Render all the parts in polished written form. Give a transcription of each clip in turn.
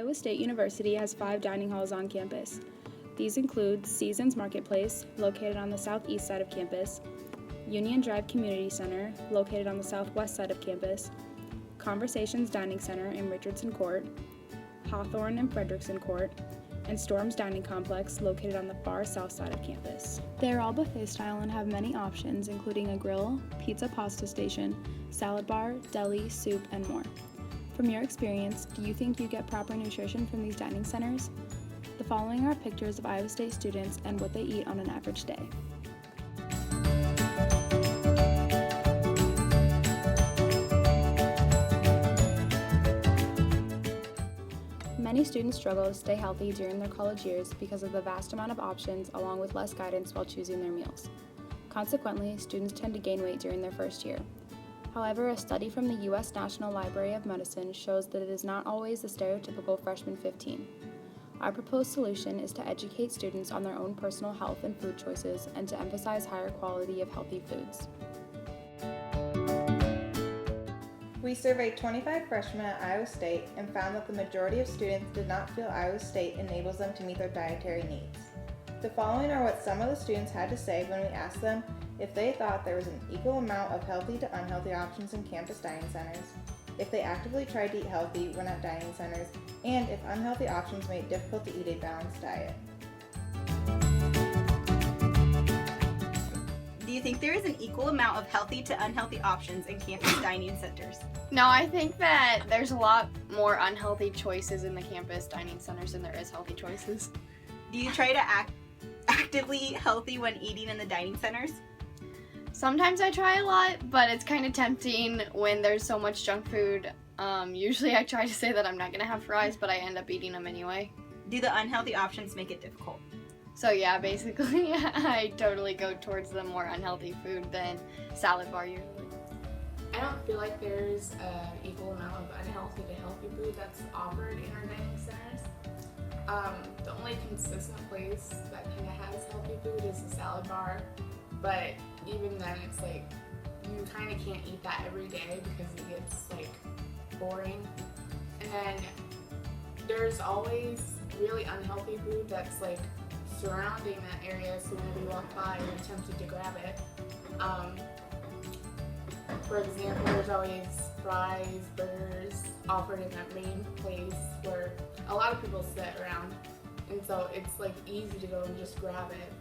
Iowa State University has 5 dining halls on campus. These include Seasons Marketplace, located on the southeast side of campus, Union Drive Community Center, located on the southwest side of campus, Conversations Dining Center in Richardson Court, Hawthorne and Frederickson Court, and Storms Dining Complex, located on the far south side of campus. They are all buffet style and have many options, including a grill, pizza pasta station, salad bar, deli, soup, and more. From your experience, do you think you get proper nutrition from these dining centers? The following are pictures of Iowa State students and what they eat on an average day. Many students struggle to stay healthy during their college years because of the vast amount of options along with less guidance while choosing their meals. Consequently, students tend to gain weight during their first year. However, a study from the U.S. National Library of Medicine shows that it is not always the stereotypical freshman 15. Our proposed solution is to educate students on their own personal health and food choices and to emphasize higher quality of healthy foods. We surveyed 25 freshmen at Iowa State and found that the majority of students did not feel Iowa State enables them to meet their dietary needs. The following are what some of the students had to say when we asked them if they thought there was an equal amount of healthy to unhealthy options in campus dining centers, if they actively tried to eat healthy when at dining centers, and if unhealthy options made it difficult to eat a balanced diet. Do you think there is an equal amount of healthy to unhealthy options in campus dining centers? No, I think that there's a lot more unhealthy choices in the campus dining centers than there is healthy choices. Do you try to actively eat healthy when eating in the dining centers? Sometimes I try a lot, but it's kind of tempting when there's so much junk food. Usually I try to say that I'm not going to have fries, but I end up eating them anyway. Do the unhealthy options make it difficult? So yeah, basically I totally go towards the more unhealthy food than salad bar usually. I don't feel like there's an equal amount of unhealthy to healthy food that's offered in our dining centers. The only consistent place that kind of has healthy food is the salad bar, but even then it's like you kind of can't eat that every day because it gets like boring. And then there's always really unhealthy food that's like surrounding that area, so whenever you walk by you're tempted to grab it. For example, there's always fries, burgers offered in that main place where a lot of people sit around, and so it's like easy to go and just grab it.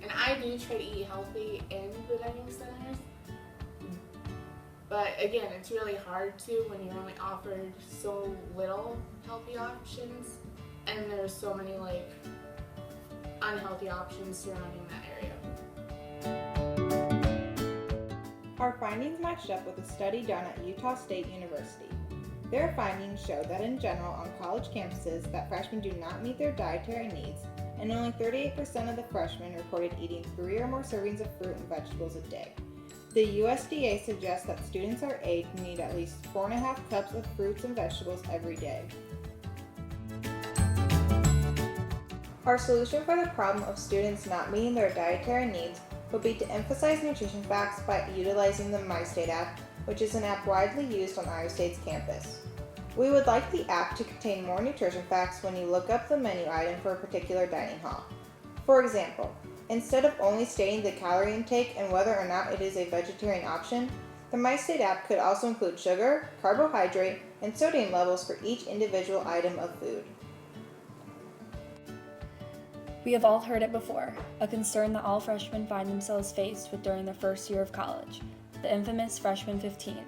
And I do try to eat healthy in the dining centers, but again, it's really hard to when you're only offered so little healthy options, and there's so many like unhealthy options surrounding that area. Our findings matched up with a study done at Utah State University. Their findings showed that in general on college campuses that freshmen do not meet their dietary needs, and only 38% of the freshmen reported eating 3 or more servings of fruit and vegetables a day. The USDA suggests that students our age need at least 4.5 cups of fruits and vegetables every day. Our solution for the problem of students not meeting their dietary needs would be to emphasize nutrition facts by utilizing the MyState app, which is an app widely used on Iowa State's campus. We would like the app to contain more nutrition facts when you look up the menu item for a particular dining hall. For example, instead of only stating the calorie intake and whether or not it is a vegetarian option, the MyState app could also include sugar, carbohydrate, and sodium levels for each individual item of food. We have all heard it before, a concern that all freshmen find themselves faced with during their first year of college, the infamous freshman 15.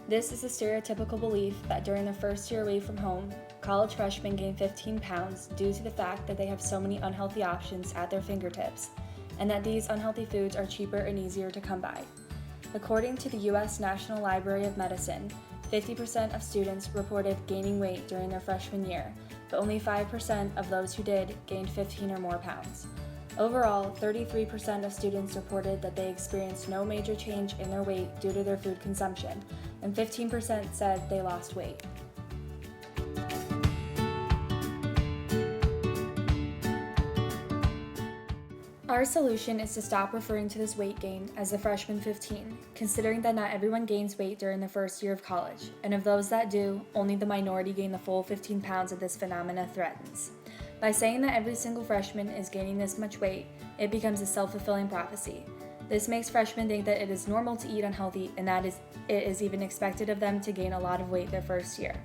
This is a stereotypical belief that during their first year away from home, college freshmen gain 15 pounds due to the fact that they have so many unhealthy options at their fingertips, and that these unhealthy foods are cheaper and easier to come by. According to the U.S. National Library of Medicine, 50% of students reported gaining weight during their freshman year, but only 5% of those who did gained 15 or more pounds. Overall, 33% of students reported that they experienced no major change in their weight due to their food consumption, and 15% said they lost weight. Our solution is to stop referring to this weight gain as the freshman 15, considering that not everyone gains weight during the first year of college, and of those that do, only the minority gain the full 15 pounds that this phenomena threatens. By saying that every single freshman is gaining this much weight, it becomes a self-fulfilling prophecy. This makes freshmen think that it is normal to eat unhealthy and that it is even expected of them to gain a lot of weight their first year.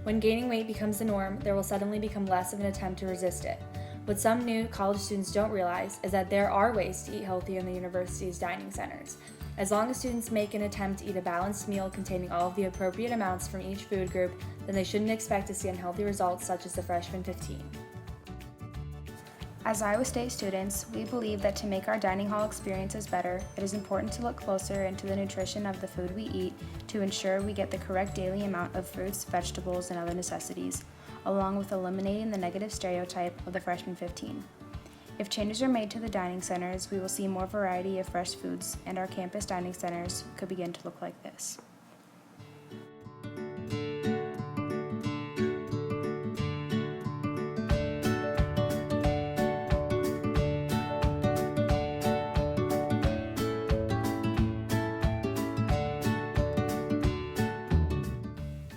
When gaining weight becomes the norm, there will suddenly become less of an attempt to resist it. What some new college students don't realize is that there are ways to eat healthy in the university's dining centers. As long as students make an attempt to eat a balanced meal containing all of the appropriate amounts from each food group, then they shouldn't expect to see unhealthy results such as the freshman 15. As Iowa State students, we believe that to make our dining hall experiences better, it is important to look closer into the nutrition of the food we eat to ensure we get the correct daily amount of fruits, vegetables, and other necessities, along with eliminating the negative stereotype of the freshman 15. If changes are made to the dining centers, we will see more variety of fresh foods, and our campus dining centers could begin to look like this.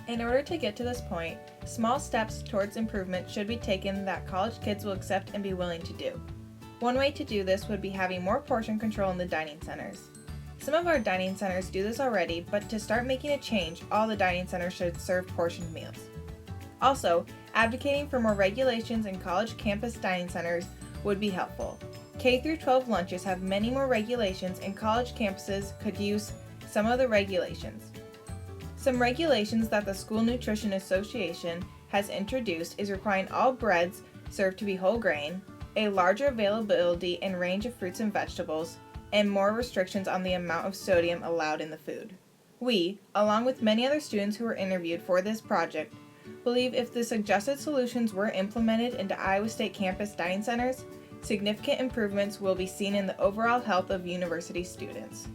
In order to get to this point, small steps towards improvement should be taken that college kids will accept and be willing to do. One way to do this would be having more portion control in the dining centers. Some of our dining centers do this already, but to start making a change, all the dining centers should serve portioned meals. Also, advocating for more regulations in college campus dining centers would be helpful. K-12 lunches have many more regulations, and college campuses could use some of the regulations. Some regulations that the School Nutrition Association has introduced is requiring all breads served to be whole grain, a larger availability and range of fruits and vegetables, and more restrictions on the amount of sodium allowed in the food. We, along with many other students who were interviewed for this project, believe if the suggested solutions were implemented into Iowa State campus dining centers, significant improvements will be seen in the overall health of university students.